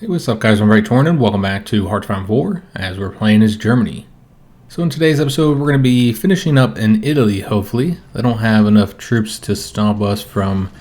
Hey, what's up guys, I'm Praetorian and welcome back to HOI4 as we're playing as Germany. So in today's episode we're going to be finishing up in Italy, hopefully. They don't have enough troops to stop us from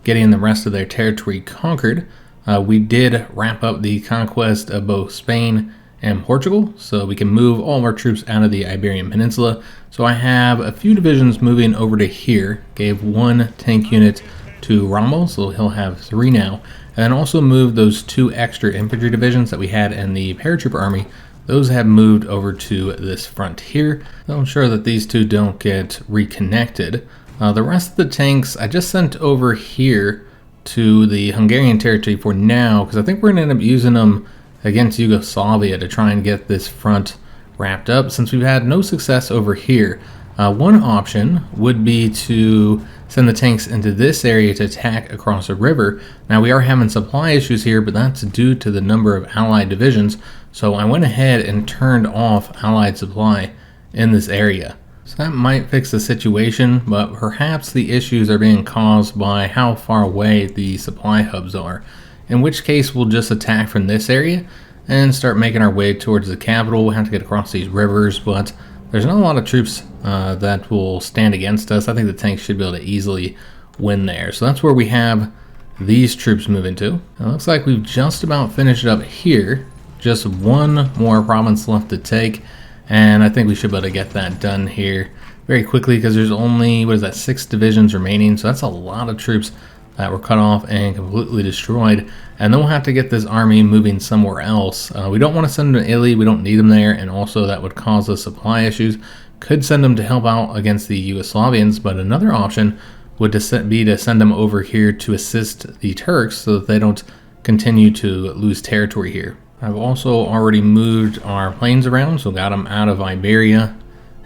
getting the rest of their territory conquered. We did wrap up the conquest of both Spain and Portugal, so we can move all of our troops out of the Iberian Peninsula. So I have a few divisions moving over to here. Gave one tank unit to Rommel, so he'll have 3 now. And then also moved those 2 extra infantry divisions that we had in the paratrooper army. Those have moved over to this front here. So I'm sure that these 2 don't get reconnected. The rest of the tanks I just sent over here to the Hungarian territory for now, because I think we're going to end up using them against Yugoslavia to try and get this front wrapped up, since we've had no success over here. One option would be to send the tanks into this area to attack across the river. Now we are having supply issues here, but that's due to the number of allied divisions, so I went ahead and turned off allied supply in this area. So that might fix the situation, but perhaps the issues are being caused by how far away the supply hubs are, in which case we'll just attack from this area and start making our way towards the capital. We'll have to get across these rivers, but there's not a lot of troops that will stand against us. I think the tanks should be able to easily win there. So that's where we have these troops moving to. It looks like we've just about finished up here. Just one more province left to take, and I think we should be able to get that done here very quickly, because there's only, 6 divisions remaining. So that's a lot of troops that were cut off and completely destroyed, and then we'll have to get this army moving somewhere else. We don't want to send them to Italy, we don't need them there, and also that would cause us supply issues. Could send them to help out against the Yugoslavians, but another option would be to send them over here to assist the Turks so that they don't continue to lose territory here. I've also already moved our planes around, so got them out of Iberia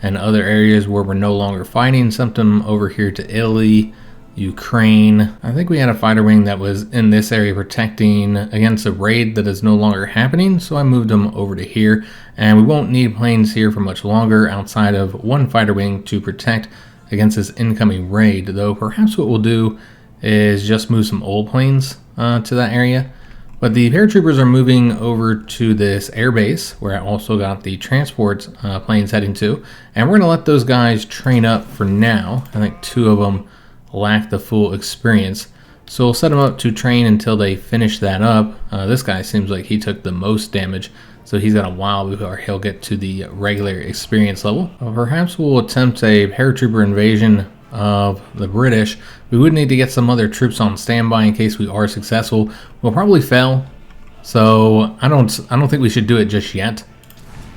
and other areas where we're no longer fighting, sent them over here to Italy, Ukraine. I think we had a fighter wing that was in this area protecting against a raid that is no longer happening, so I moved them over to here, and we won't need planes here for much longer outside of one fighter wing to protect against this incoming raid, though perhaps what we'll do is just move some old planes to that area. But the paratroopers are moving over to this airbase where I also got the transport planes heading to, and we're going to let those guys train up for now. I think 2 of them lack the full experience, so we'll set them up to train until they finish that up. This guy seems like he took the most damage, so he's got a while before he'll get to the regular experience level. Perhaps we'll attempt a paratrooper invasion of the British. We would need to get some other troops on standby in case we are successful. We'll probably fail, so I don't think we should do it just yet.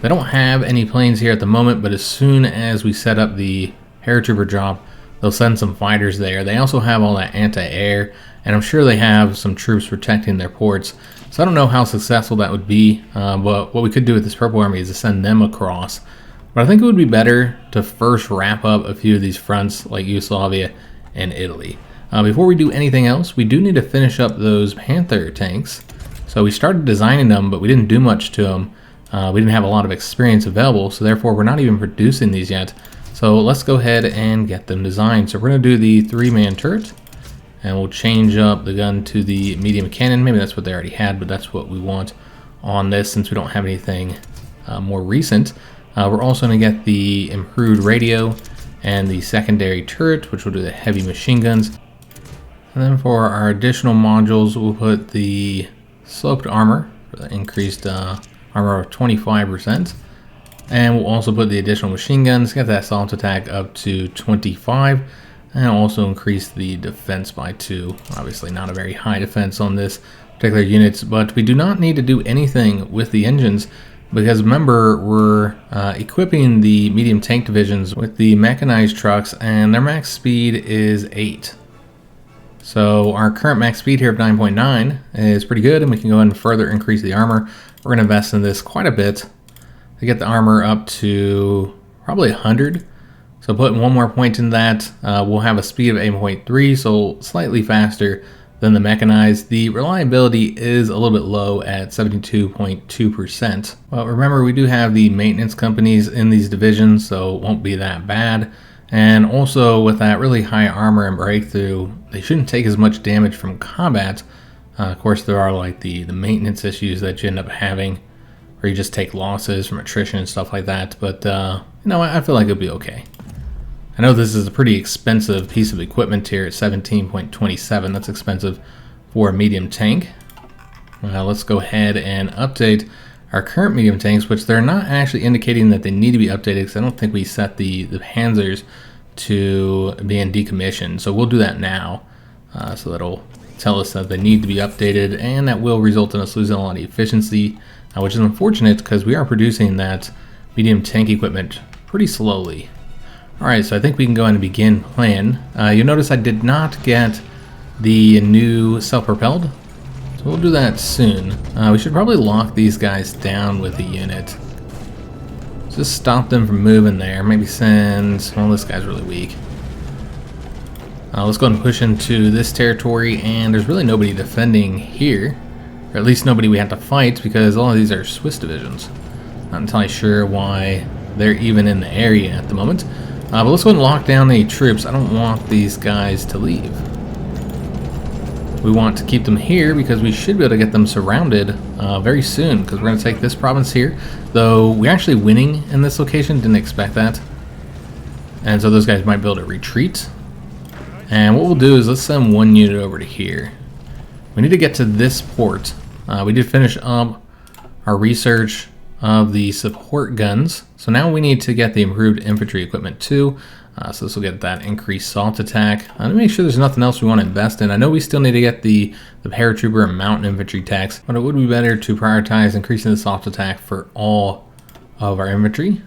They don't have any planes here at the moment, but as soon as we set up the paratrooper job, they'll send some fighters there. They also have all that anti-air, and I'm sure they have some troops protecting their ports. So I don't know how successful that would be, but what we could do with this purple army is to send them across. But I think it would be better to first wrap up a few of these fronts like Yugoslavia and Italy. Before we do anything else, we do need to finish up those Panther tanks. So we started designing them, but we didn't do much to them. We didn't have a lot of experience available, so therefore we're not even producing these yet. So let's go ahead and get them designed. So we're going to do the 3-man turret, and we'll change up the gun to the medium cannon. Maybe that's what they already had, but that's what we want on this since we don't have anything more recent. We're also going to get the improved radio and the secondary turret, which will do the heavy machine guns. And then for our additional modules, we'll put the sloped armor for the increased armor of 25%. And we'll also put the additional machine guns, get that assault attack up to 25, and also increase the defense by 2. Obviously not a very high defense on this particular units, but we do not need to do anything with the engines, because remember, we're equipping the medium tank divisions with the mechanized trucks, and their max speed is 8. So our current max speed here of 9.9 is pretty good, and we can go ahead and further increase the armor. We're going to invest in this quite a bit to get the armor up to probably 100. So putting 1 more point in that, we'll have a speed of 8.3, so slightly faster than the mechanized. The reliability is a little bit low at 72.2%. But remember, we do have the maintenance companies in these divisions, so it won't be that bad. And also with that really high armor and breakthrough, they shouldn't take as much damage from combat Of course, there are like the maintenance issues that you end up having, where you just take losses from attrition and stuff like that. But you know, I feel like it'll be okay. I know this is a pretty expensive piece of equipment here at 17.27. That's expensive for a medium tank. Let's go ahead and update our current medium tanks, which they're not actually indicating that they need to be updated, because I don't think we set the Panzers to being decommissioned. So we'll do that now. So that'll tell us that they need to be updated, and that will result in us losing a lot of efficiency, which is unfortunate because we are producing that medium tank equipment pretty slowly. Alright, so I think we can go ahead and begin playing. You'll notice I did not get the new self-propelled, so we'll do that soon. We should probably lock these guys down with a unit. Just stop them from moving there. Maybe send... well, this guy's really weak. Let's go and push into this territory, and there's really nobody defending here. Or at least nobody we have to fight, because all of these are Swiss divisions. Not entirely sure why they're even in the area at the moment. But let's go and lock down the troops. I don't want these guys to leave. We want to keep them here because we should be able to get them surrounded very soon, because we're going to take this province here. Though we're actually winning in this location, didn't expect that. And so those guys might be able to retreat. And what we'll do is let's send one unit over to here. We need to get to this port. We did finish up our research of the support guns. So now we need to get the improved infantry equipment too. So this will get that increased salt attack. To make sure there's nothing else we want to invest in. I know we still need to get the paratrooper and mountain infantry tax, but it would be better to prioritize increasing the salt attack for all of our infantry.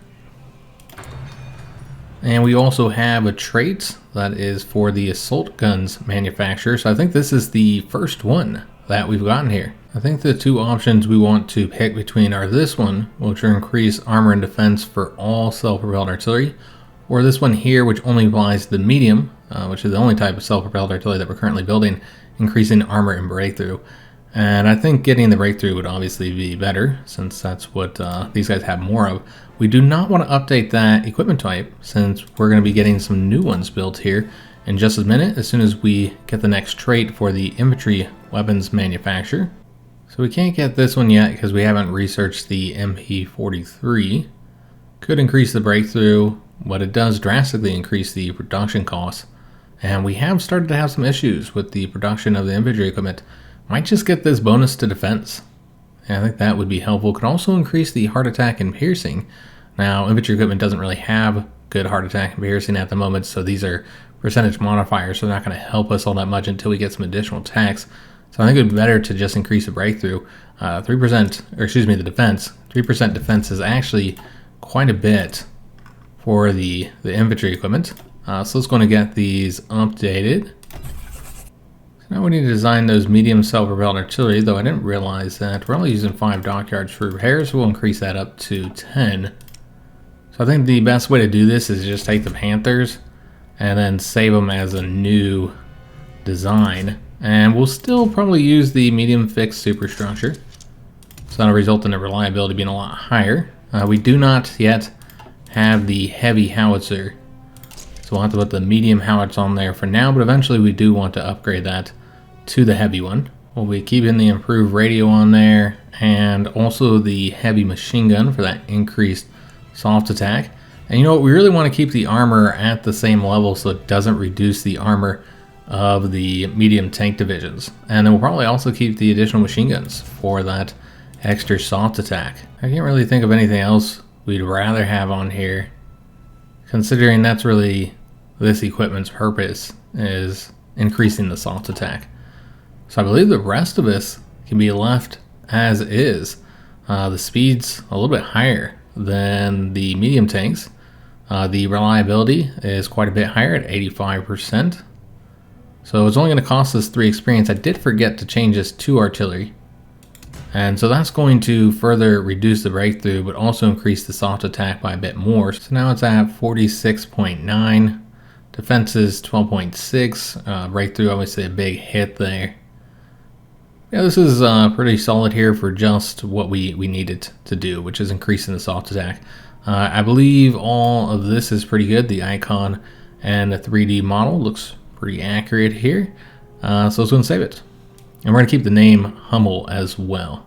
And we also have a trait that is for the assault guns manufacturer. So I think this is the first one that we've gotten here. I think the two options we want to pick between are this one, which will increase armor and defense for all self-propelled artillery, or this one here, which only applies to the medium, which is the only type of self-propelled artillery that we're currently building, increasing armor and breakthrough. And I think getting the breakthrough would obviously be better, since that's what these guys have more of. We do not want to update that equipment type, since we're going to be getting some new ones built here in just a minute, as soon as we get the next trait for the infantry weapons manufacturer. So we can't get this one yet because we haven't researched the MP43. Could increase the breakthrough, but it does drastically increase the production costs. And we have started to have some issues with the production of the infantry equipment. Might just get this bonus to defense. And I think that would be helpful. Could also increase the heart attack and piercing. Now, infantry equipment doesn't really have good heart attack and piercing at the moment, so these are percentage modifiers, so they're not going to help us all that much until we get some additional attacks. So I think it would be better to just increase the breakthrough. 3%, or excuse me, the defense. 3% defense is actually quite a bit for the infantry equipment. So let's go and get these updated. So now we need to design those medium self-propelled artillery, though I didn't realize that we're only using 5 dockyards for repairs, so we'll increase that up to 10. So I think the best way to do this is just take the Panthers and then save them as a new design. And we'll still probably use the medium fixed superstructure. So that'll result in the reliability being a lot higher. We do not yet have the heavy howitzer, so we'll have to put the medium howitzer on there for now, but eventually we do want to upgrade that to the heavy one. We'll be keeping the improved radio on there, and also the heavy machine gun for that increased soft attack. And you know what, we really want to keep the armor at the same level so it doesn't reduce the armor of the medium tank divisions. And then we'll probably also keep the additional machine guns for that extra soft attack. I can't really think of anything else we'd rather have on here, considering that's really this equipment's purpose, is increasing the soft attack. So I believe the rest of this can be left as is. The speed's a little bit higher than the medium tanks. The reliability is quite a bit higher at 85%. So it's only going to cost us 3 experience. I did forget to change this to artillery. And so that's going to further reduce the breakthrough, but also increase the soft attack by a bit more. So now it's at 46.9. Defense is 12.6. Breakthrough, obviously a big hit there. Yeah, this is pretty solid here for just what we needed to do, which is increasing the soft attack. I believe all of this is pretty good. The icon and the 3D model looks pretty accurate here. So let's go and save it. And we're going to keep the name Hummel as well.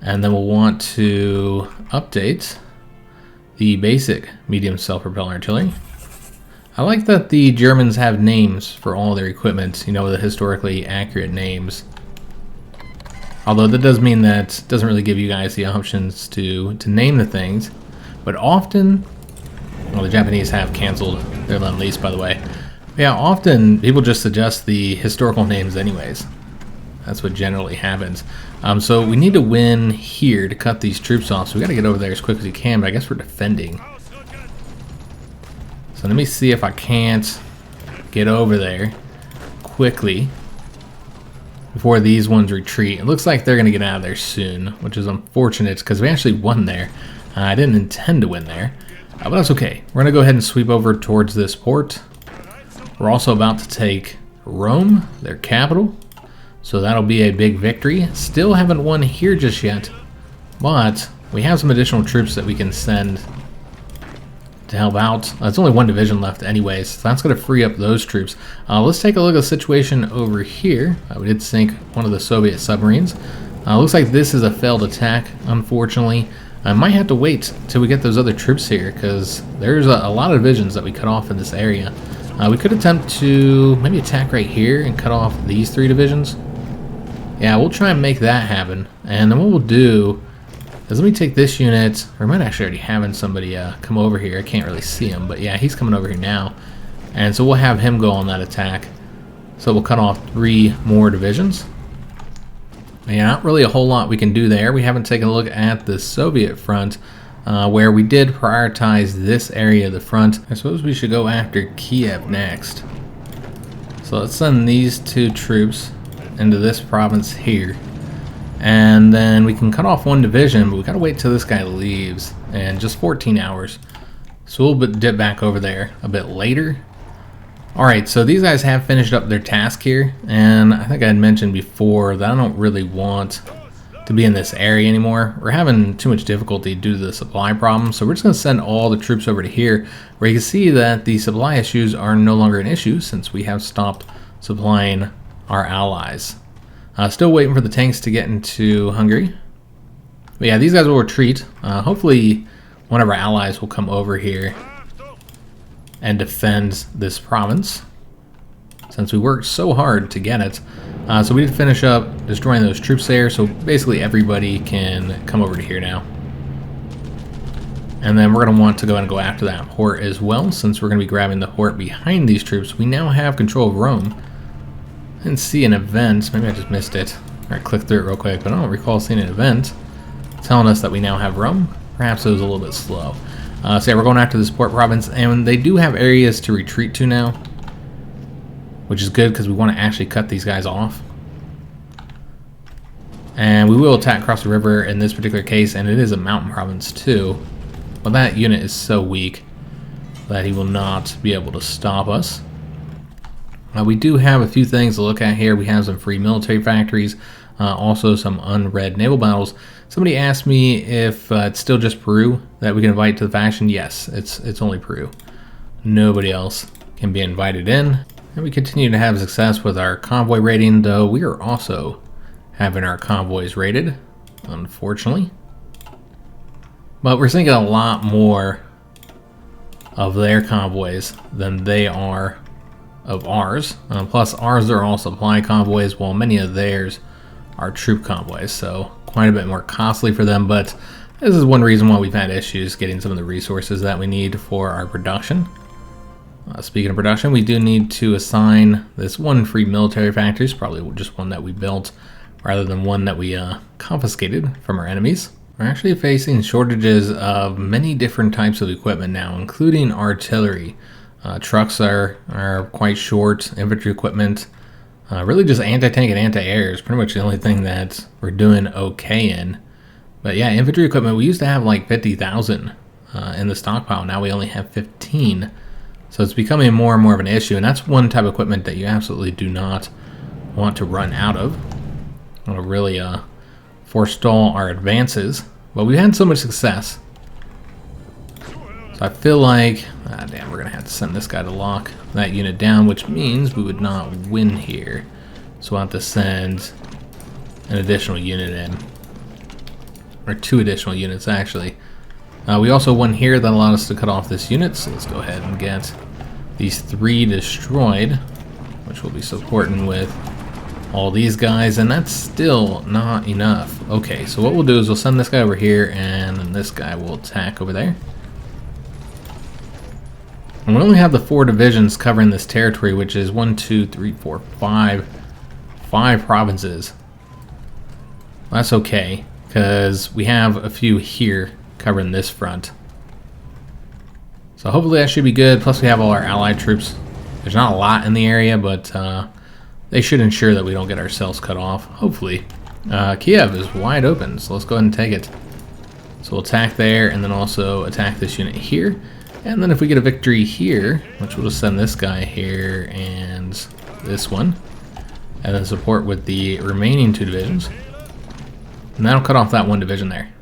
And then we'll want to update the basic medium self-propelled artillery. I like that the Germans have names for all their equipment, you know, the historically accurate names. Although that does mean that it doesn't really give you guys the options to name the things. But often, well, the Japanese have canceled their Lend-Lease, by the way. Yeah, often people just suggest the historical names anyways. That's what generally happens. So we need to win here to cut these troops off. So we got to get over there as quick as we can, but I guess we're defending. So let me see if I can't get over there quickly before these ones retreat. It looks like they're going to get out of there soon, which is unfortunate because we actually won there. I didn't intend to win there, but that's okay. We're going to go ahead and sweep over towards this port. We're also about to take Rome, their capital. So that'll be a big victory. Still haven't won here just yet, but we have some additional troops that we can send to help out. It's only one division left anyways, so that's going to free up those troops. Let's take a look at the situation over here. We did sink one of the Soviet submarines. Looks like this is a failed attack, unfortunately. I might have to wait till we get those other troops here, because there's a lot of divisions that we cut off in this area. We could attempt to maybe attack right here and cut off these 3 divisions. Yeah, we'll try and make that happen. And then what we'll do is let me take this unit, or I might actually already having somebody come over here. I can't really see him, but yeah, he's coming over here now. And so we'll have him go on that attack. So we'll cut off 3 more divisions. Yeah, not really a whole lot we can do there. We haven't taken a look at the Soviet front, where we did prioritize this area of the front. I suppose we should go after Kiev next. So let's send these 2 troops into this province here. And then we can cut off 1 division, but we gotta wait till this guy leaves in just 14 hours. So we'll dip back over there a bit later. Alright, so these guys have finished up their task here, and I think I had mentioned before that I don't really want to be in this area anymore. We're having too much difficulty due to the supply problem, so we're just going to send all the troops over to here, where you can see that the supply issues are no longer an issue since we have stopped supplying our allies. Still waiting for the tanks to get into Hungary. But yeah, these guys will retreat. Hopefully one of our allies will come over here and defend this province, since we worked so hard to get it. So we did finish up destroying those troops there, so basically everybody can come over to here now. And then we're going to want to go ahead and go after that port as well, since we're going to be grabbing the port behind these troops. We now have control of Rome. I didn't see an event, maybe I just missed it. Alright, click through it real quick, but I don't recall seeing an event telling us that we now have Rome. Perhaps it was a little bit slow. So yeah, we're going after this port province, and they do have areas to retreat to now, which is good because we want to actually cut these guys off. And we will attack across the river in this particular case, and it is a mountain province too. But that unit is so weak that he will not be able to stop us. We do have a few things to look at here. We have some free military factories, also some unread naval battles. Somebody asked me if it's still just Peru that we can invite to the faction. Yes, it's only Peru. Nobody else can be invited in. And we continue to have success with our convoy raiding, though we are also having our convoys raided, unfortunately. But we're sinking a lot more of their convoys than they are of ours. Plus ours are all supply convoys, while many of theirs are troop convoys, so quite a bit more costly for them. But this is one reason why we've had issues getting some of the resources that we need for our production. Speaking of production, we do need to assign this 1 free military factory. It's probably just one that we built rather than one that we confiscated from our enemies. We're actually facing shortages of many different types of equipment now, including artillery. Trucks are quite short, infantry equipment, really just anti-tank and anti-air is pretty much the only thing that we're doing okay in. But yeah, infantry equipment, we used to have like 50,000 in the stockpile. Now we only have 15. So it's becoming more and more of an issue, and that's one type of equipment that you absolutely do not want to run out of. It'll really forestall our advances. But we've had so much success. So I feel like, we're going to have to send this guy to lock that unit down, which means we would not win here. So we'll have to send an additional unit in. Or 2 additional units, actually. We also won here that allowed us to cut off this unit, so let's go ahead and get these 3 destroyed, which will be supporting with all these guys, and that's still not enough. Okay, so what we'll do is we'll send this guy over here, and then this guy will attack over there. And we only have the 4 divisions covering this territory, which is 1, 2, 3, 4, 5 provinces. That's okay, because we have a few here covering this front. So hopefully that should be good. Plus we have all our allied troops. There's not a lot in the area, but they should ensure that we don't get ourselves cut off. Hopefully. Kiev is wide open, so let's go ahead and take it. So we'll attack there, and then also attack this unit here. And then if we get a victory here, which we'll just send this guy here and this one, and then support with the remaining 2 divisions. And that'll cut off that 1 division there.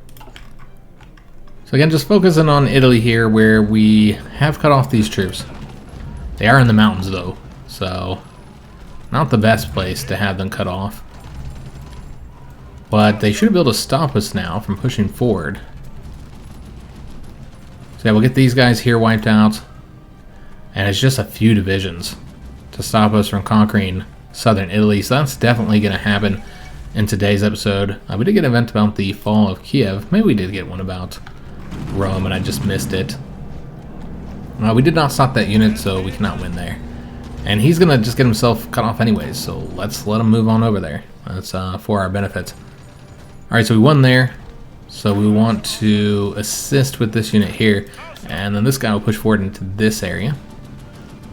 So again, just focusing on Italy here, where we have cut off these troops. They are in the mountains though, so not the best place to have them cut off. But they should be able to stop us now from pushing forward. So yeah, we'll get these guys here wiped out. And it's just a few divisions to stop us from conquering southern Italy. So that's definitely going to happen in today's episode. We did get an event about the fall of Kiev. Maybe we did get one about Rome and I just missed it. We did not stop that unit, so we cannot win there. And he's going to just get himself cut off anyways, so let's let him move on over there. That's for our benefit. Alright, so we won there. So we want to assist with this unit here, and then this guy will push forward into this area.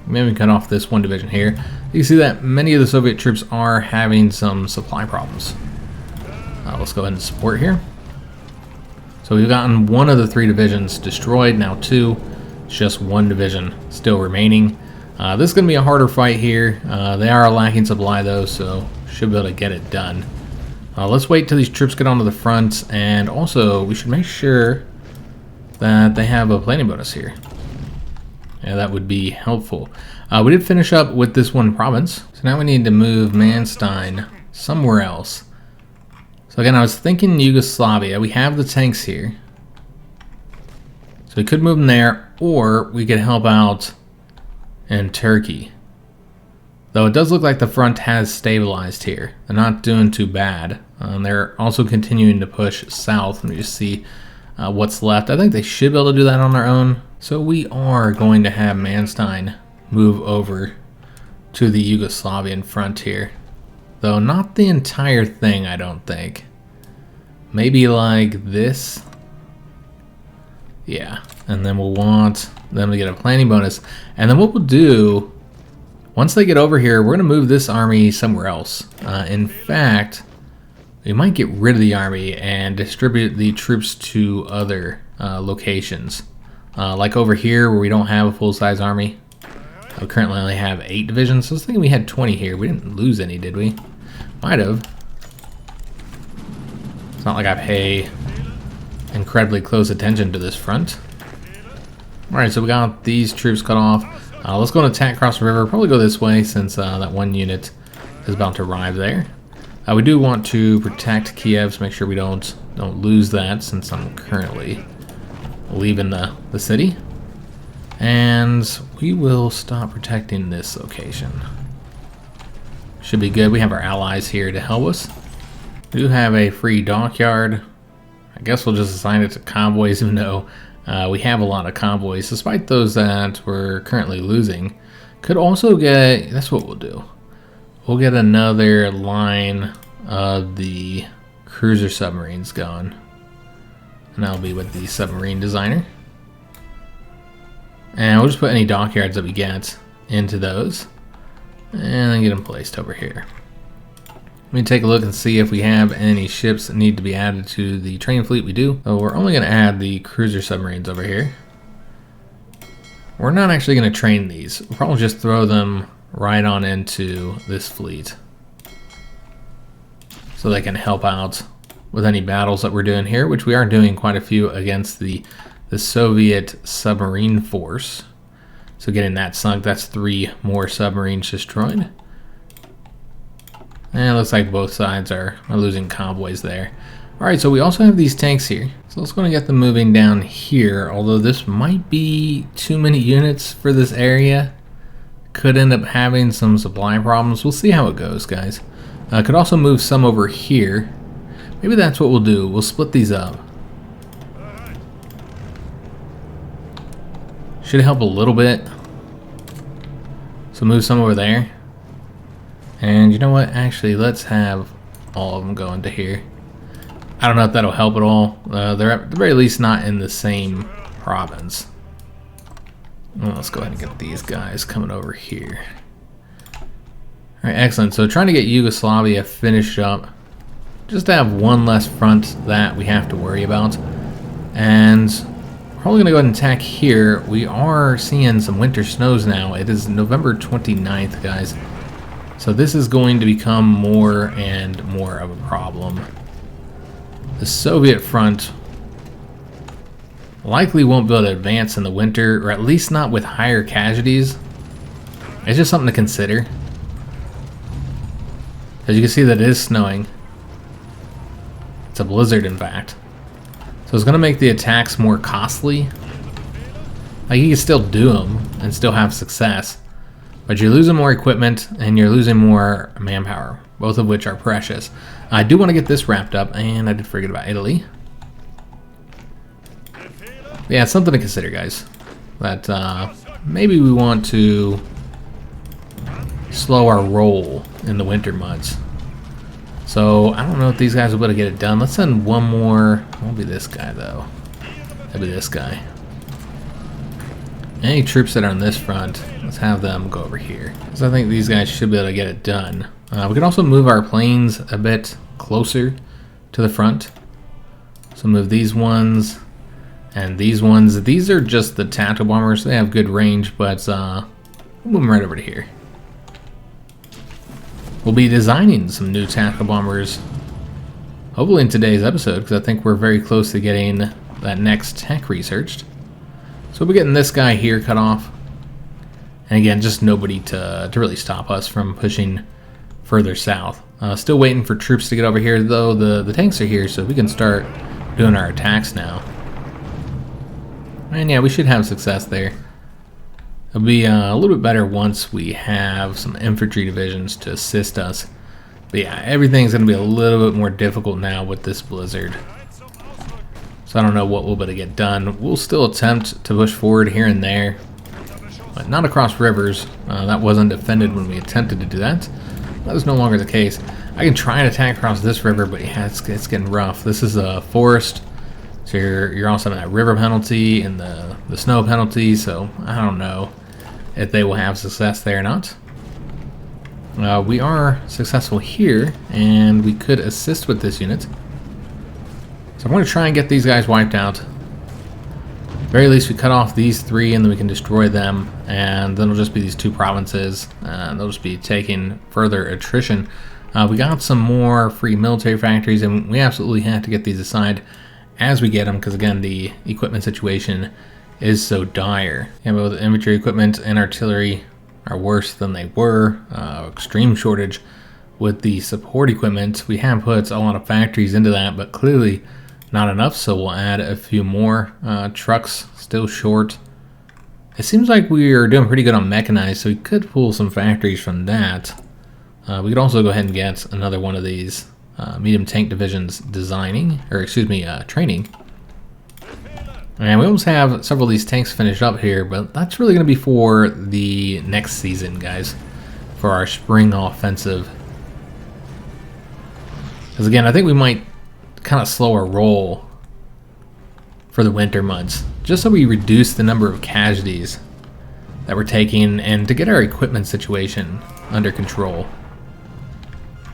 Maybe cut off this 1 division here. You can see that many of the Soviet troops are having some supply problems. Let's go ahead and support here. So we've gotten 1 of the 3 divisions destroyed, now 2. Just 1 division still remaining. This is going to be a harder fight here. They are lacking supply though, so should be able to get it done. Let's wait till these troops get onto the front, and also we should make sure that they have a planning bonus here. Yeah, that would be helpful. We did finish up with this 1 province, so now we need to move Manstein somewhere else. So again, I was thinking Yugoslavia. We have the tanks here, so we could move them there, or we could help out in Turkey. Though it does look like the front has stabilized here. They're not doing too bad. They're also continuing to push south. Let me just see what's left. I think they should be able to do that on their own. So we are going to have Manstein move over to the Yugoslavian front here. Though not the entire thing, I don't think. Maybe like this. Yeah, and then we'll want them to get a planning bonus. And then what we'll do, once they get over here, we're going to move this army somewhere else. In fact, we might get rid of the army and distribute the troops to other locations. Like over here where we don't have a full-size army. We currently only have 8 divisions. So I was thinking we had 20 here. We didn't lose any, did we? Might have. It's not like I pay incredibly close attention to this front. Alright, so we got these troops cut off. Let's go and attack across the river. Probably go this way since that 1 unit is about to arrive there. We do want to protect Kiev, so make sure we don't lose that since I'm currently leaving the city. And we will stop protecting this location. Should be good. We have our allies here to help us. We do have a free dockyard. I guess we'll just assign it to convoys, even though we have a lot of convoys, despite those that we're currently losing. Could also get, that's what we'll do. We'll get another line of the cruiser submarines going. And that'll be with the submarine designer. And we'll just put any dockyards that we get into those. And then get them placed over here. Let me take a look and see if we have any ships that need to be added to the training fleet. We do. So we're only going to add the cruiser submarines over here. We're not actually going to train these. We'll probably just throw them right on into this fleet, so they can help out with any battles that we're doing here, which we are doing quite a few against the Soviet submarine force. So getting that sunk, that's 3 more submarines destroyed. And it looks like both sides are losing convoys there. Alright, so we also have these tanks here. So let's go and get them moving down here, although this might be too many units for this area. Could end up having some supply problems. We'll see how it goes, guys. Could also move some over here. Maybe that's what we'll do. We'll split these up. Should help a little bit. So move some over there. And you know what? Actually, let's have all of them go into here. I don't know if that'll help at all. They're at the very least not in the same province. Well, let's go ahead and get these guys coming over here. Alright, excellent. So trying to get Yugoslavia finished up. Just to have one less front that we have to worry about. And probably going to go ahead and attack here. We are seeing some winter snows now. It is November 29th, guys. So this is going to become more and more of a problem. The Soviet front likely won't be able to advance in the winter, or at least not with higher casualties. It's just something to consider. As you can see, that it is snowing. It's a blizzard, in fact. So it's going to make the attacks more costly. Like, you can still do them and still have success, but you're losing more equipment and you're losing more manpower, both of which are precious. I do want to get this wrapped up, and I did forget about Italy. Yeah, it's something to consider, guys. That maybe we want to slow our roll in the winter months. So I don't know if these guys will be able to get it done. Let's send one more. It won't be this guy, though. It'll be this guy. Any troops that are on this front, let's have them go over here. So I think these guys should be able to get it done. We can also move our planes a bit closer to the front. So move these ones and these ones. These are just the tactical bombers. They have good range, but we'll move them right over to here. We'll be designing some new tactical bombers, hopefully in today's episode, because I think we're very close to getting that next tech researched. So we'll be getting this guy here cut off. And again, just nobody to really stop us from pushing further south. Still waiting for troops to get over here, though. The tanks are here, so we can start doing our attacks now. And yeah, we should have success there. It'll be a little bit better once we have some infantry divisions to assist us. But yeah, everything's going to be a little bit more difficult now with this blizzard. So I don't know what we'll be able to get done. We'll still attempt to push forward here and there, but not across rivers. That wasn't defended when we attempted to do that. That is no longer the case. I can try and attack across this river, but yeah, it's getting rough. This is a forest, so you're also in that river penalty and the snow penalty, so I don't know if they will have success there or not. We are successful here, and we could assist with this unit. So I'm going to try and get these guys wiped out. Very least we cut off these three and then we can destroy them, and then it'll just be these two provinces, and they'll just be taking further attrition. We got some more free military factories, and we absolutely have to get these aside as we get them, because again, the equipment situation is so dire. Yeah, both infantry equipment and artillery are worse than they were. Extreme shortage with the support equipment. We have put a lot of factories into that, but clearly not enough, so we'll add a few more. Trucks still short. It seems like we are doing pretty good on mechanized, so we could pull some factories from that. We could also go ahead and get another one of these medium tank divisions training. And we almost have several of these tanks finished up here, but that's really going to be for the next season, guys, for our spring offensive. Because again, I think we might kind of slow our roll for the winter months, just so we reduce the number of casualties that we're taking and to get our equipment situation under control.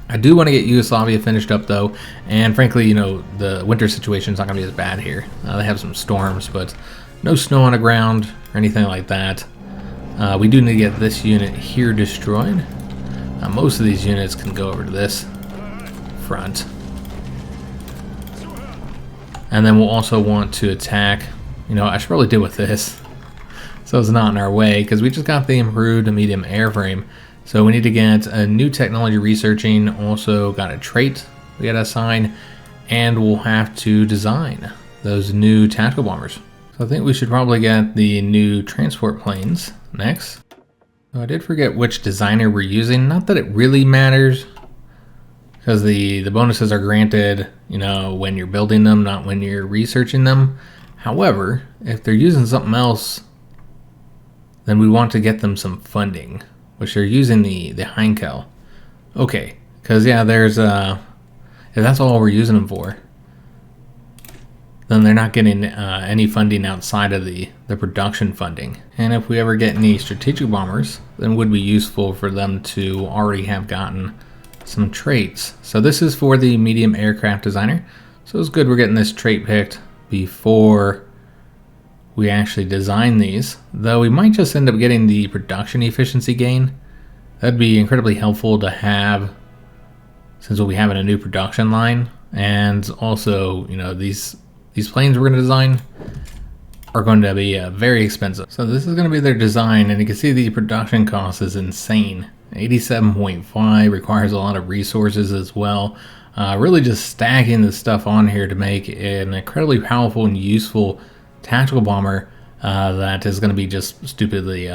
I do want to get Yugoslavia finished up, though, and frankly, you know, the winter situation is not going to be as bad here. They have some storms, but no snow on the ground or anything like that. We do need to get this unit here destroyed. Most of these units can go over to this front. And then we'll also want to attack, you know, I should probably deal with this so it's not in our way, because we just got the improved medium airframe. So we need to get a new technology researching, also got a trait we gotta assign, and we'll have to design those new tactical bombers. So I think we should probably get the new transport planes next. So I did forget which designer we're using. Not that it really matters, because the bonuses are granted, you know, when you're building them, not when you're researching them. However, if they're using something else, then we want to get them some funding, which they're using the Heinkel. Okay, because yeah, there's if that's all we're using them for, then they're not getting any funding outside of the production funding. And if we ever get any strategic bombers, then it would be useful for them to already have gotten some traits. So this is for the medium aircraft designer. So it's good we're getting this trait picked before we actually design these. Though we might just end up getting the production efficiency gain. That'd be incredibly helpful to have, since we'll be having a new production line. And also, you know, these planes we're going to design are going to be very expensive. So this is going to be their design, and you can see the production cost is insane. 87.5, requires a lot of resources as well. Really just stacking the stuff on here to make an incredibly powerful and useful tactical bomber that is going to be just stupidly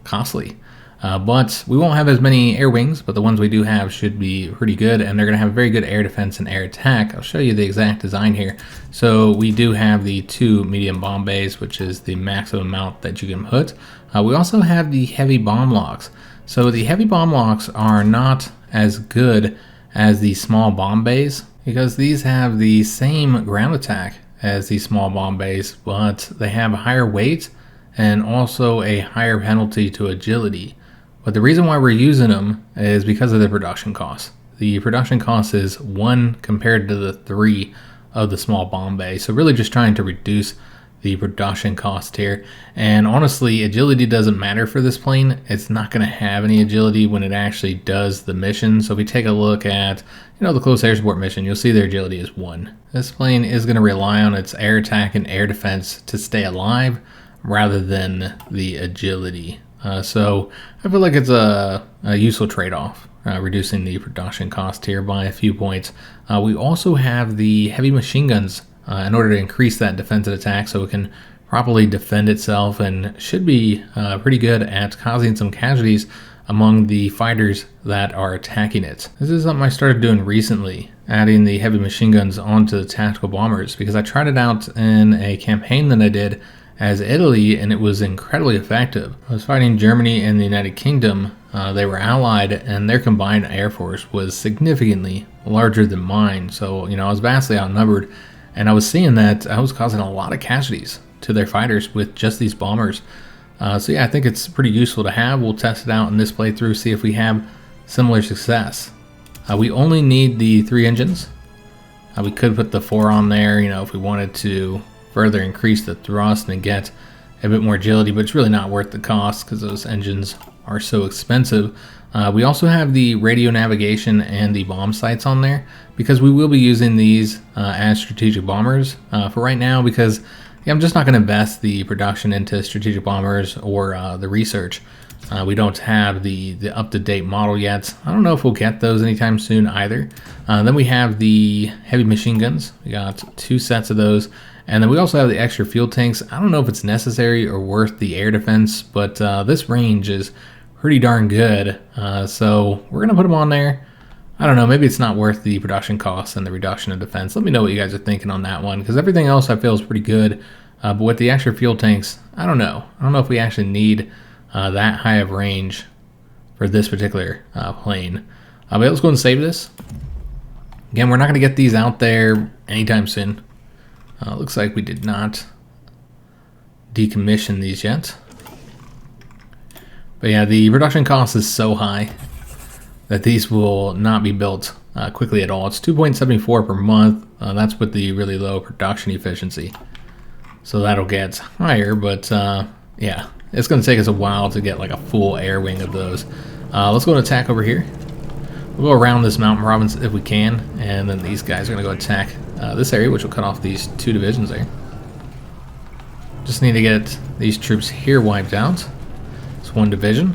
costly. But we won't have as many air wings, but the ones we do have should be pretty good, and they're going to have very good air defense and air attack. I'll show you the exact design here. So we do have the 2 medium bomb bays, which is the maximum amount that you can put. We also have the heavy bomb locks. So the heavy bomb locks are not as good as the small bomb bays, because these have the same ground attack as the small bomb bays, but they have a higher weight and also a higher penalty to agility. But the reason why we're using them is because of the production cost. The production cost is 1 compared to the 3 of the small bomb bay. So really just trying to reduce the production cost here. And honestly, agility doesn't matter for this plane. It's not going to have any agility when it actually does the mission. So if we take a look at, you know, the close air support mission, you'll see their agility is 1. This plane is going to rely on its air attack and air defense to stay alive rather than the agility. So I feel like it's a useful trade-off, reducing the production cost here by a few points. We also have the heavy machine guns in order to increase that defensive attack so it can properly defend itself, and should be pretty good at causing some casualties among the fighters that are attacking it. This is something I started doing recently, adding the heavy machine guns onto the tactical bombers, because I tried it out in a campaign that I did as Italy, and it was incredibly effective. I was fighting Germany and the United Kingdom. They were allied, and their combined air force was significantly larger than mine. So, you know, I was vastly outnumbered, and I was seeing that I was causing a lot of casualties to their fighters with just these bombers. So yeah, I think it's pretty useful to have. We'll test it out in this playthrough, see if we have similar success. We only need the 3 engines. We could put the 4 on there, you know, if we wanted to further increase the thrust and get a bit more agility, but it's really not worth the cost because those engines are so expensive. We also have the radio navigation and the bomb sights on there, because we will be using these as strategic bombers for right now, because yeah, I'm just not going to invest the production into strategic bombers or the research. We don't have the up-to-date model yet. I don't know if we'll get those anytime soon either. Then we have the heavy machine guns. We got 2 sets of those. And then we also have the extra fuel tanks. I don't know if it's necessary or worth the air defense, but this range is pretty darn good. So we're going to put them on there. I don't know, maybe it's not worth the production costs and the reduction of defense. Let me know what you guys are thinking on that one, because everything else I feel is pretty good. But with the extra fuel tanks, I don't know. I don't know if we actually need that high of range for this particular plane. But let's go and save this. Again, we're not going to get these out there anytime soon. Looks like we did not decommission these yet. But yeah, the production cost is so high that these will not be built quickly at all. It's 2.74 per month. That's with the really low production efficiency. So that'll get higher, but yeah, it's going to take us a while to get like a full air wing of those. Let's go and attack over here. We'll go around this mountain province if we can, and then these guys are going to go attack this area, which will cut off these 2 divisions there. Just need to get these troops here wiped out. It's 1 division.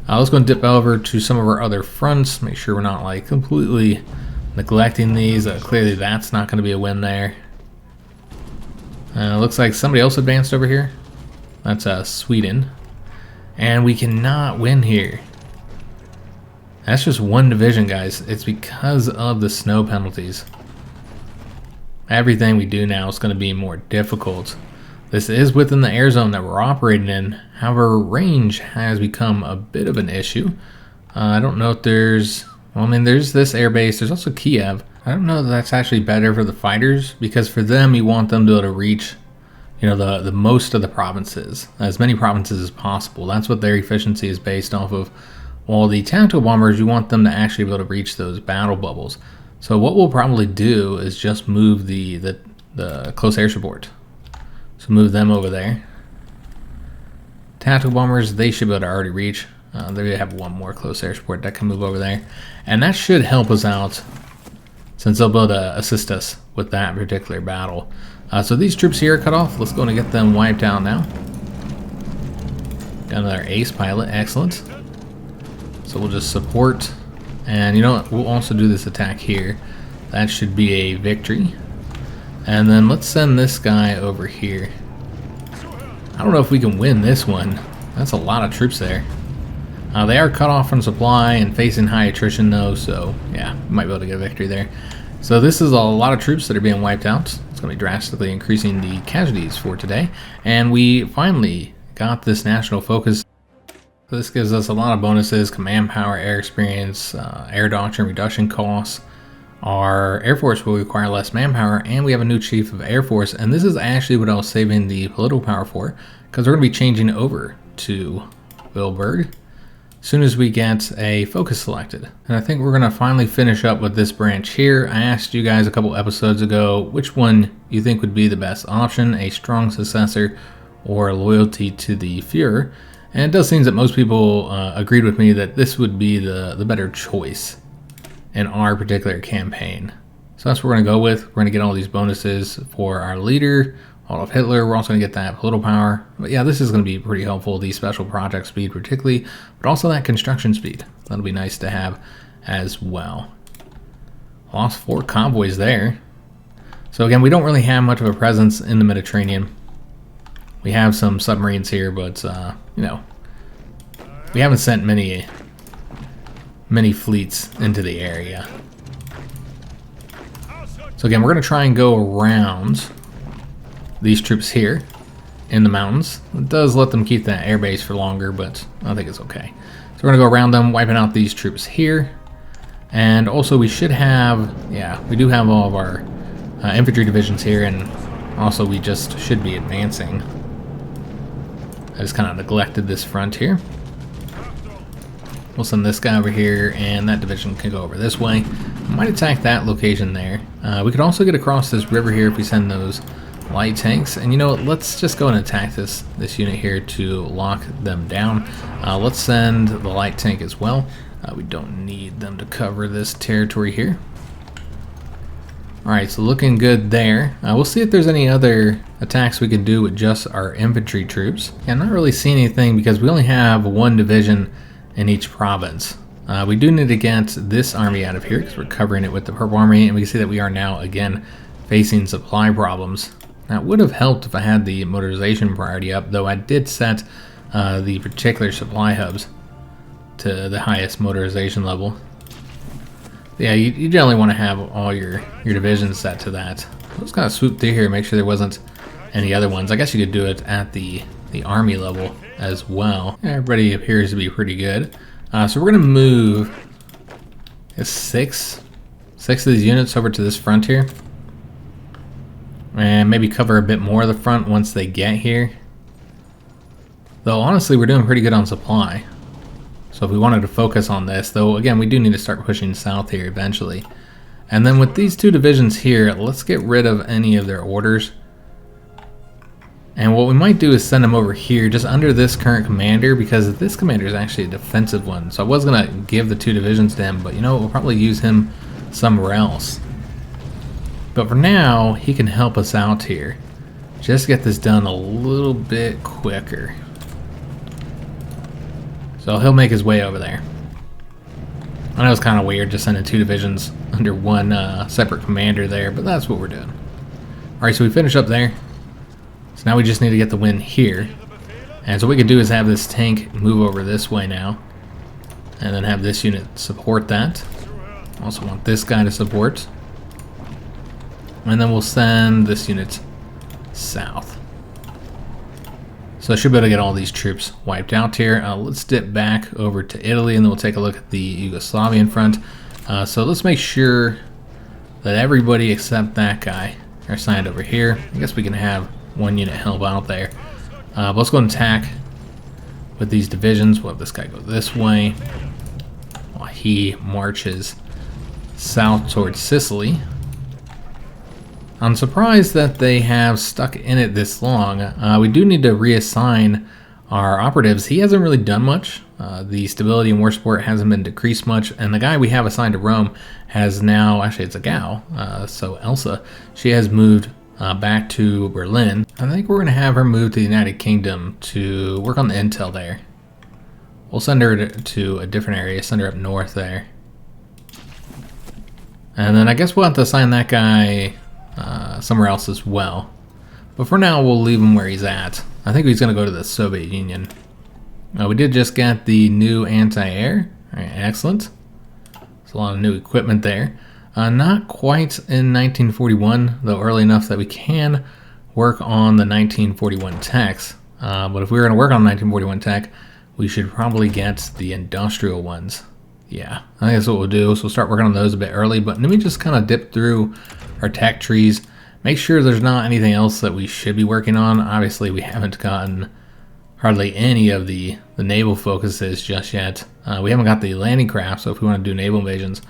Let's go and dip over to some of our other fronts. Make sure we're not like completely neglecting these. Clearly that's not going to be a win there. Looks like somebody else advanced over here. That's Sweden. And we cannot win here. That's just one division, guys. It's because of the snow penalties. Everything we do now is going to be more difficult. This is within the air zone that we're operating in. However, range has become a bit of an issue. I don't know if there's... Well, I mean, there's this air base. There's also Kiev. I don't know if that's actually better for the fighters, because for them, you want them to be able to reach, you know, the most of the provinces, as many provinces as possible. That's what their efficiency is based off of. While the tactical bombers, you want them to actually be able to reach those battle bubbles. So what we'll probably do is just move the close air support. So move them over there. Tactical bombers, they should be able to already reach. They have one more close air support that can move over there. And that should help us out, since they'll be able to assist us with that particular battle. So these troops here are cut off. Let's go and get them wiped out now. Got another ace pilot, excellent. So we'll just support. And you know what, we'll also do this attack here. That should be a victory. And then let's send this guy over here. I don't know if we can win this one. That's a lot of troops there. They are cut off from supply and facing high attrition though, so yeah, we might be able to get a victory there. So this is a lot of troops that are being wiped out. It's going to be drastically increasing the casualties for today. And we finally got this national focus. So this gives us a lot of bonuses: command power, air experience, air doctrine reduction costs. Our Air Force will require less manpower, and we have a new Chief of Air Force. And this is actually what I was saving the political power for, because we're going to be changing over to Wilburg as soon as we get a focus selected. And I think we're going to finally finish up with this branch here. I asked you guys a couple episodes ago which one you think would be the best option, a strong successor or loyalty to the Führer. And it does seem that most people agreed with me that this would be the better choice in our particular campaign. So that's what we're going to go with. We're going to get all these bonuses for our leader, Adolf Hitler. We're also going to get that political power. But yeah, this is going to be pretty helpful, the special project speed particularly, but also that construction speed. That'll be nice to have as well. Lost 4 convoys there. So again, we don't really have much of a presence in the Mediterranean. We have some submarines here, but you know, we haven't sent many fleets into the area. So again, we're going to try and go around these troops here in the mountains. It does let them keep that airbase for longer, but I think it's okay. So we're going to go around them, wiping out these troops here. And also we should have, yeah, we do have all of our infantry divisions here, and also we just should be advancing. I just kind of neglected this front here. We'll send this guy over here, and that division can go over this way. We might attack that location there. We could also get across this river here if we send those light tanks. And you know what, let's just go and attack this unit here to lock them down. Let's send the light tank as well. We don't need them to cover this territory here. Alright, so looking good there. We'll see if there's any other attacks we can do with just our infantry troops. Yeah, I'm not really seeing anything because we only have one division in each province. We do need to get this army out of here because we're covering it with the Purple Army, and we can see that we are now again facing supply problems. Now, it would have helped if I had the motorization priority up, though I did set the particular supply hubs to the highest motorization level. Yeah, you generally want to have all your divisions set to that. I was going to swoop through here, make sure there wasn't any other ones. I guess you could do it at the army level as well. Everybody appears to be pretty good. So we're going to move six of these units over to this front here. And maybe cover a bit more of the front once they get here. Though honestly, we're doing pretty good on supply. So if we wanted to focus on this, though again, we do need to start pushing south here eventually. And then with these 2 divisions here, let's get rid of any of their orders. And what we might do is send them over here just under this current commander, because this commander is actually a defensive one. So I was going to give the 2 divisions to him, but you know, we'll probably use him somewhere else. But for now, he can help us out here. Just get this done a little bit quicker. So he'll make his way over there. I know it's kind of weird just sending 2 divisions under one separate commander there, but that's what we're doing. Alright, so we finish up there. So now we just need to get the win here. And so what we can do is have this tank move over this way now. And then have this unit support that. Also want this guy to support. And then we'll send this unit south. So I should be able to get all these troops wiped out here. Let's dip back over to Italy and then we'll take a look at the Yugoslavian front. So let's make sure that everybody except that guy are signed over here. I guess we can have 1 unit help out there. But let's go and attack with these divisions. We'll have this guy go this way while he marches south towards Sicily. I'm surprised that they have stuck in it this long. We do need to reassign our operatives. He hasn't really done much. The stability and war support hasn't been decreased much, and the guy we have assigned to Rome has now, actually it's a gal, so Elsa, she has moved back to Berlin. I think we're going to have her move to the United Kingdom to work on the intel there. We'll send her to a different area, send her up north there. And then I guess we'll have to assign that guy somewhere else as well. But for now, we'll leave him where he's at. I think he's going to go to the Soviet Union. We did just get the new anti-air. All right, excellent. There's a lot of new equipment there. Not quite in 1941, though early enough that we can work on the 1941 techs. But if we were going to work on 1941 tech, we should probably get the industrial ones. Yeah, I think that's what we'll do. So we'll start working on those a bit early. But let me just kind of dip through our tech trees. Make sure there's not anything else that we should be working on. Obviously, we haven't gotten hardly any of the naval focuses just yet. We haven't got the landing craft, so if we want to do naval invasions,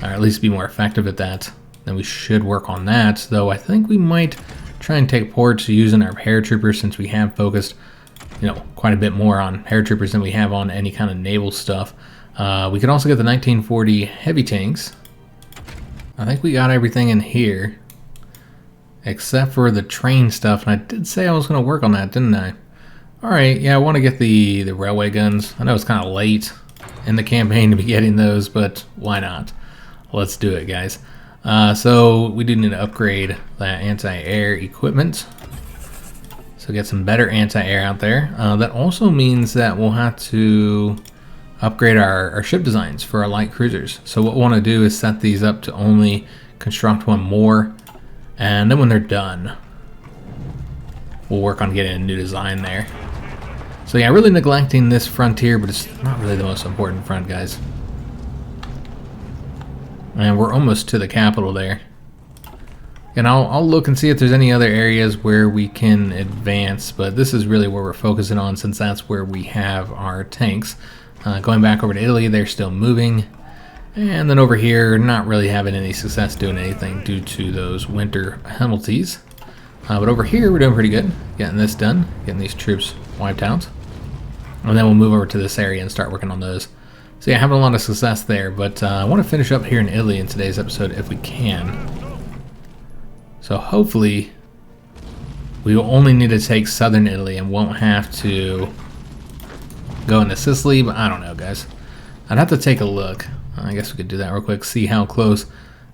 or at least be more effective at that, then we should work on that. Though I think we might try and take ports using our paratroopers since we have focused, quite a bit more on paratroopers than we have on any kind of naval stuff. We could also get the 1940 heavy tanks. I think we got everything in here, except for the train stuff, and I did say I was going to work on that, didn't I? Alright, yeah, I want to get the railway guns. I know it's kind of late in the campaign to be getting those, but why not? Let's do it, guys. So we do need to upgrade that anti-air equipment. So get some better anti-air out there. That also means that we'll have to upgrade our ship designs for our light cruisers. So what we want to do is set these up to only construct 1 more, and then when they're done, we'll work on getting a new design there. So yeah, really neglecting this frontier, but it's not really the most important front, guys. And we're almost to the capital there. And I'll look and see if there's any other areas where we can advance, but this is really where we're focusing on since that's where we have our tanks. Going back over to Italy, they're still moving. And then over here, not really having any success doing anything due to those winter penalties. But over here, we're doing pretty good. Getting this done, getting these troops wiped out. And then we'll move over to this area and start working on those. So yeah, having a lot of success there, but I want to finish up here in Italy in today's episode if we can. So hopefully, we will only need to take southern Italy and won't have to go into Sicily, but I don't know, guys. I'd have to take a look. I guess we could do that real quick, see how close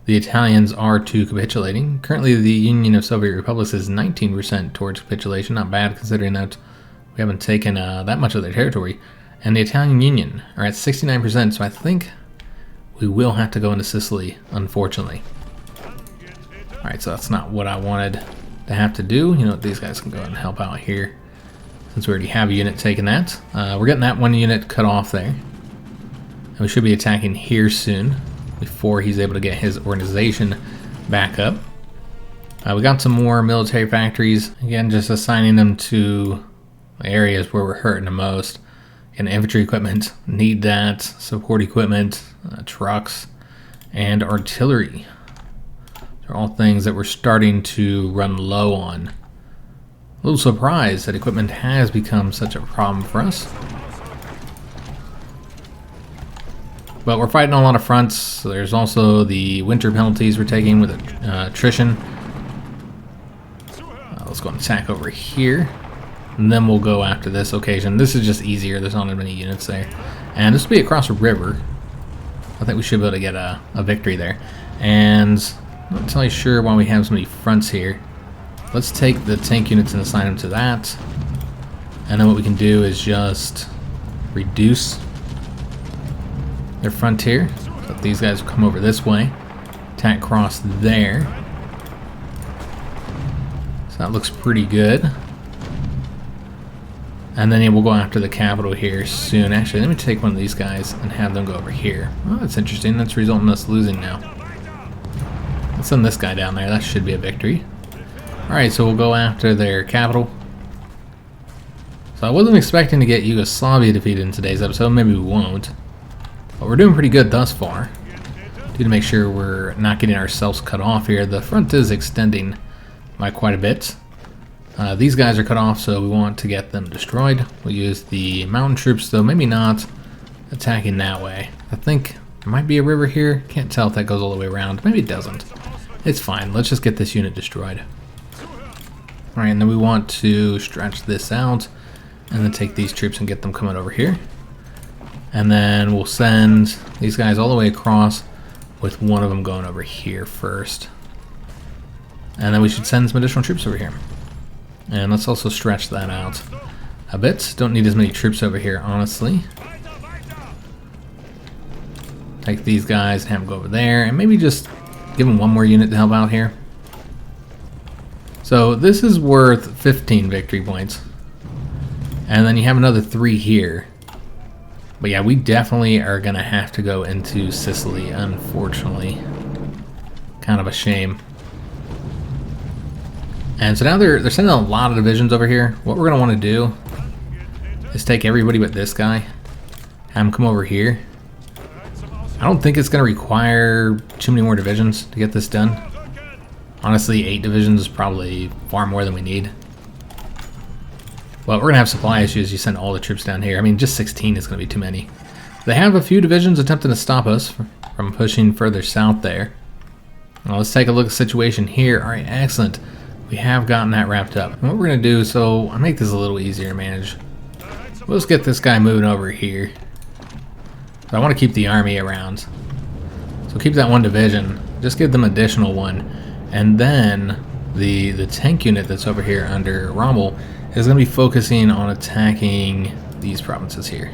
the Italians are to capitulating. Currently, the Union of Soviet Republics is 19% towards capitulation. Not bad, considering that we haven't taken that much of their territory. And the Italian Union are at 69%, so I think we will have to go into Sicily, unfortunately. Alright, so that's not what I wanted to have to do. These guys can go and help out here, since we already have a unit taking that. We're getting that 1 unit cut off there. And we should be attacking here soon, before he's able to get his organization back up. We got some more military factories. Again, just assigning them to areas where we're hurting the most. And infantry equipment, need that. Support equipment, trucks, and artillery. They're all things that we're starting to run low on. A little surprised that equipment has become such a problem for us. But we're fighting on a lot of fronts. So there's also the winter penalties we're taking with attrition. Let's go and attack over here. And then we'll go after this location. This is just easier. There's not many units there. And this will be across a river. I think we should be able to get a victory there. And I'm not entirely sure why we have so many fronts here. Let's take the tank units and assign them to that. And then what we can do is just reduce their frontier. So these guys will come over this way. Attack cross there. So that looks pretty good. And then yeah, we'll go after the capital here soon. Actually, let me take one of these guys and have them go over here. Oh, that's interesting. That's resulting in us losing now. Let's send this guy down there. That should be a victory. Alright, so we'll go after their capital. So I wasn't expecting to get Yugoslavia defeated in today's episode. Maybe we won't. But we're doing pretty good thus far. Need to make sure we're not getting ourselves cut off here. The front is extending by quite a bit. These guys are cut off, so we want to get them destroyed. We'll use the mountain troops, though maybe not attacking that way. I think there might be a river here. Can't tell if that goes all the way around. Maybe it doesn't. It's fine. Let's just get this unit destroyed. Alright, and then we want to stretch this out and then take these troops and get them coming over here. And then we'll send these guys all the way across with one of them going over here first. And then we should send some additional troops over here. And let's also stretch that out a bit. Don't need as many troops over here, honestly. Take these guys and have them go over there. And maybe just give them one more unit to help out here. So this is worth 15 victory points. And then you have another 3 here. But yeah, we definitely are going to have to go into Sicily, unfortunately. Kind of a shame. And so now they're sending a lot of divisions over here. What we're going to want to do is take everybody but this guy. Have them come over here. I don't think it's going to require too many more divisions to get this done. Honestly, 8 divisions is probably far more than we need. Well, we're going to have supply issues. You send all the troops down here. I mean, just 16 is going to be too many. They have a few divisions attempting to stop us from pushing further south there. Well, let's take a look at the situation here. All right, excellent. We have gotten that wrapped up. And what we're going to do, so I'll make this a little easier to manage. We'll just get this guy moving over here. So I want to keep the army around. So keep that one division. Just give them additional one. And then the tank unit that's over here under Rommel is going to be focusing on attacking these provinces here.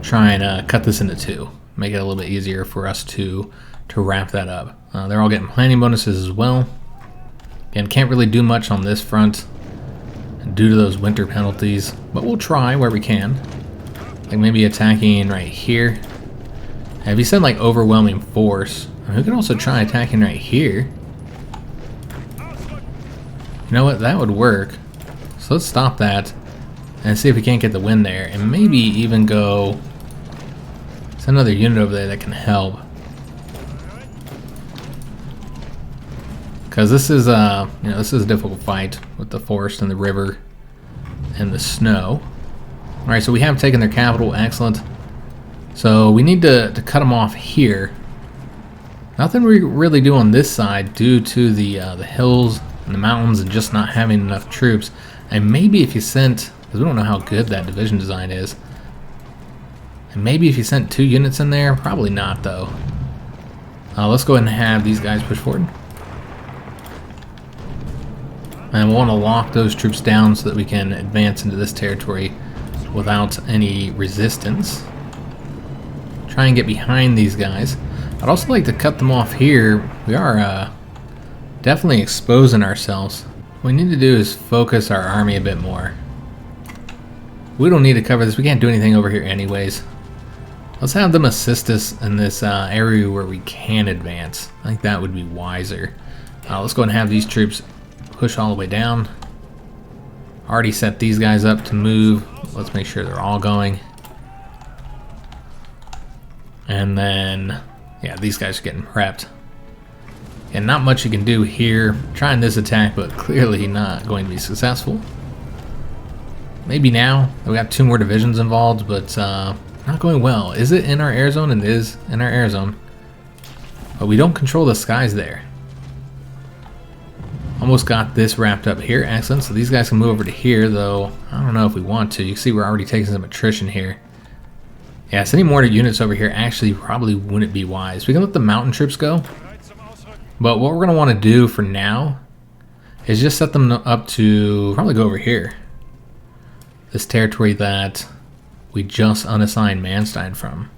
Try and cut this into 2. Make it a little bit easier for us to wrap that up. They're all getting planning bonuses as well. Again, can't really do much on this front due to those winter penalties, but we'll try where we can. Like maybe attacking right here. And if you send like overwhelming force, we can also try attacking right here. You know what? That would work. So let's stop that and see if we can't get the win there, and maybe even go send another unit over there that can help. Because this is this is a difficult fight with the forest and the river and the snow. All right, so we have taken their capital. Excellent. So we need to cut them off here. Nothing we really do on this side due to the hills and the mountains and just not having enough troops. And maybe if you sent, because we don't know how good that division design is, and maybe if you sent 2 units in there, probably not though. Let's go ahead and have these guys push forward. And we'll want to lock those troops down so that we can advance into this territory without any resistance. Try and get behind these guys. I'd also like to cut them off here. We are definitely exposing ourselves. What we need to do is focus our army a bit more. We don't need to cover this. We can't do anything over here anyways. Let's have them assist us in this area where we can advance. I think that would be wiser. Let's go and have these troops push all the way down. Already set these guys up to move. Let's make sure they're all going. And then, yeah, these guys are getting prepped. And not much you can do here. Trying this attack, but clearly not going to be successful. Maybe now. We got 2 more divisions involved, but not going well. Is it in our air zone? It is in our air zone. But we don't control the skies there. Almost got this wrapped up here. Excellent. So these guys can move over to here, though I don't know if we want to. You can see we're already taking some attrition here. Yeah, sending more units over here actually probably wouldn't be wise. We can let the mountain troops go. But what we're going to want to do for now is just set them up to probably go over here. This territory that we just unassigned Manstein from.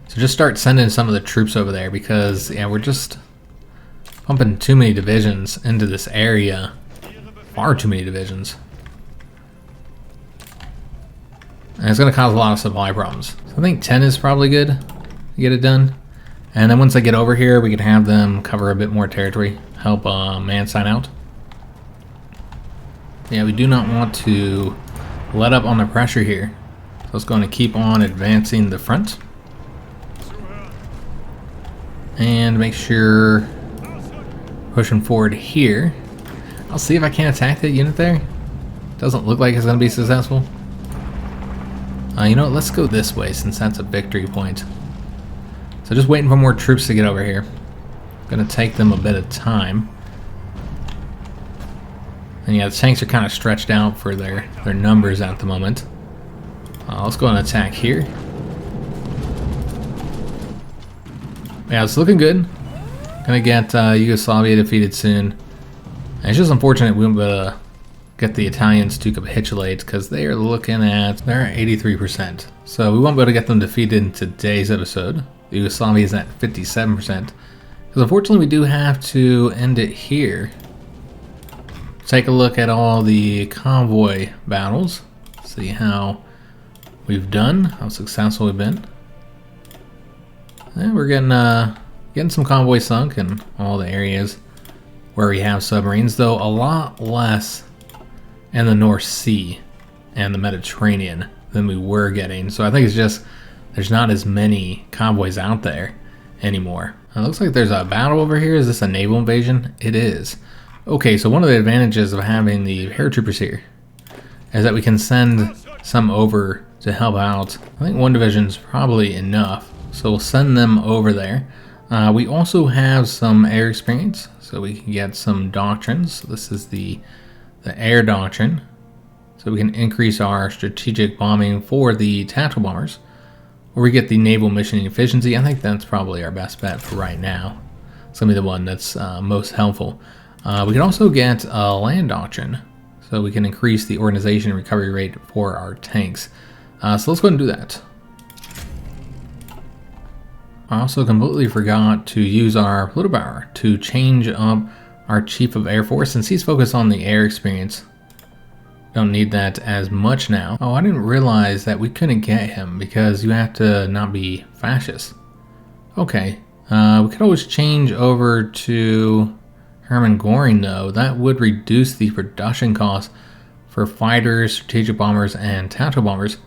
So just start sending some of the troops over there because, yeah, we're just pumping too many divisions into this area. Far too many divisions. And it's going to cause a lot of supply problems. So I think 10 is probably good to get it done. And then once they get over here, we can have them cover a bit more territory. Help Manstein out. Yeah, we do not want to let up on the pressure here. So it's going to keep on advancing the front. And make sure pushing forward here. I'll see if I can attack that unit there. Doesn't look like it's going to be successful. You know what, let's go this way since that's a victory point. So just waiting for more troops to get over here. Gonna take them a bit of time. And yeah, the tanks are kind of stretched out for their numbers at the moment. Let's go and attack here. Yeah, it's looking good. Gonna get Yugoslavia defeated soon. And it's just unfortunate we won't be able to get the Italians to capitulate because they are looking at, they're at 83%. So we won't be able to get them defeated in today's episode. Yugoslavia is at 57%. Because unfortunately we do have to end it here. Take a look at all the convoy battles. See how we've done, how successful we've been. And we're getting some convoys sunk in all the areas where we have submarines, though a lot less in the North Sea and the Mediterranean than we were getting. So I think it's just there's not as many convoys out there anymore. It looks like there's a battle over here. Is this a naval invasion? It is. Okay, so one of the advantages of having the paratroopers here is that we can send some over to help out. I think one division's probably enough, so we'll send them over there. We also have some air experience, so we can get some doctrines. This is the air doctrine, so we can increase our strategic bombing for the tactical bombers, or we get the naval mission efficiency. I think that's probably our best bet for right now. It's gonna be the one that's most helpful. We can also get a land doctrine, so we can increase the organization and recovery rate for our tanks. So let's go ahead and do that. I also completely forgot to use our Politbauer to change up our Chief of Air Force, since he's focused on the air experience. Don't need that as much now. Oh, I didn't realize that we couldn't get him because you have to not be fascist. Okay, we could always change over to Hermann Göring though. That would reduce the production costs for fighters, strategic bombers, and tactical bombers.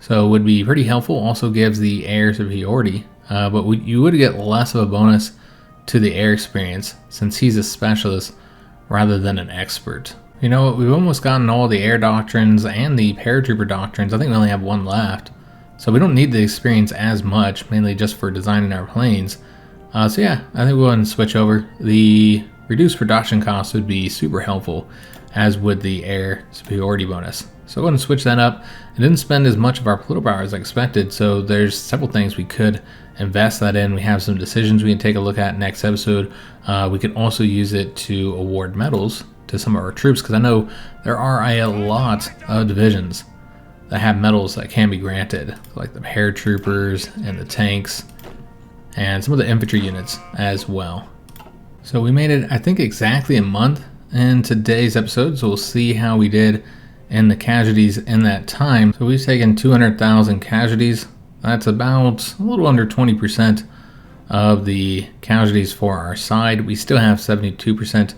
So it would be pretty helpful. Also gives the air superiority, but you would get less of a bonus to the air experience since he's a specialist rather than an expert. You know what, we've almost gotten all the air doctrines and the paratrooper doctrines. I think we only have one left. So we don't need the experience as much, mainly just for designing our planes. So yeah, I think we'll go ahead and switch over. The reduced production costs would be super helpful, as would the air superiority bonus. So go ahead and switch that up. It didn't spend as much of our Politbauer as I expected, so there's several things we could invest that in. We have some decisions we can take a look at next episode. We can also use it to award medals to some of our troops, because I know there are a lot of divisions that have medals that can be granted, like the paratroopers and the tanks, and some of the infantry units as well. So we made it, I think, exactly a month in today's episode, so we'll see how we did in the casualties in that time. So we've taken 200,000 casualties. That's about a little under 20% of the casualties for our side. We still have 72%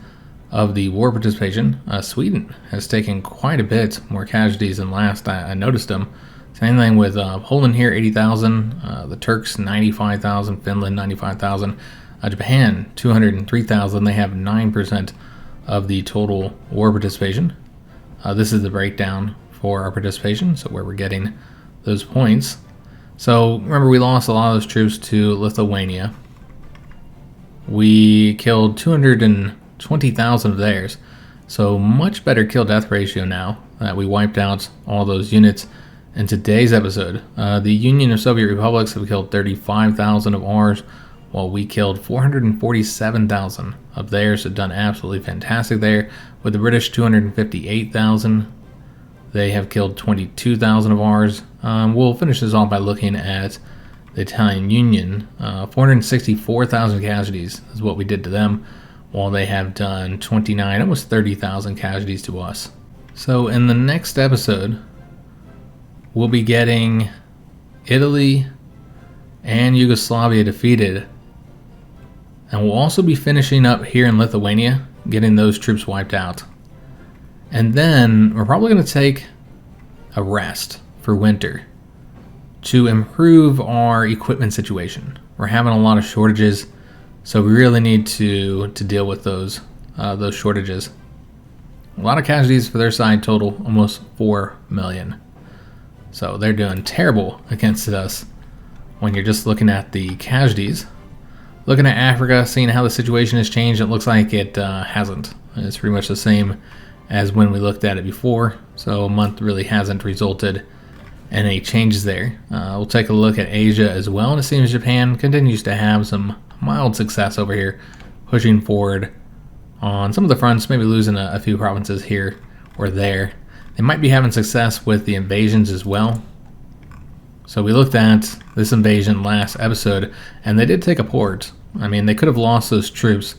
of the war participation. Sweden has taken quite a bit more casualties than last I noticed them. Same thing with Poland here, 80,000. The Turks, 95,000. Finland, 95,000. Japan, 203,000. They have 9% of the total war participation. This is the breakdown for our participation, so where we're getting those points. So remember, we lost a lot of those troops to Lithuania. we killed 220,000 of theirs. So much better kill-death ratio now that we wiped out all those units. In today's episode, the Union of Soviet Republics have killed 35,000 of ours, while we killed 447,000 of theirs. So done absolutely fantastic there. With the British, 258,000. They have killed 22,000 of ours. We'll finish this off by looking at the Italian Union. 464,000 casualties is what we did to them, while they have done 29, almost 30,000 casualties to us. So in the next episode, we'll be getting Italy and Yugoslavia defeated. And we'll also be finishing up here in Lithuania, getting those troops wiped out. And then we're probably going to take a rest for winter to improve our equipment situation. We're having a lot of shortages, so we really need to deal with those shortages. A lot of casualties for their side, total almost 4 million. So they're doing terrible against us when you're just looking at the casualties. Looking at Africa, seeing how the situation has changed, it looks like it hasn't. It's pretty much the same as when we looked at it before. So a month really hasn't resulted in any changes there. We'll take a look at Asia as well, and it seems Japan continues to have some mild success over here, pushing forward on some of the fronts, maybe losing a few provinces here or there. They might be having success with the invasions as well. So we looked at this invasion last episode, and they did take a port. I mean, they could have lost those troops.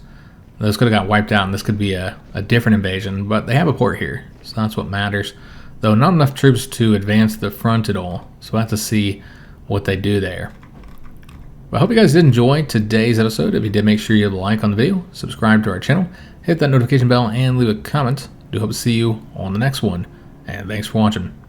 Those could have got wiped out, and this could be a different invasion, but they have a port here, so that's what matters. Though not enough troops to advance the front at all, so we'll have to see what they do there. But I hope you guys did enjoy today's episode. If you did, make sure you like on the video, subscribe to our channel, hit that notification bell, and leave a comment. I do hope to see you on the next one, and thanks for watching.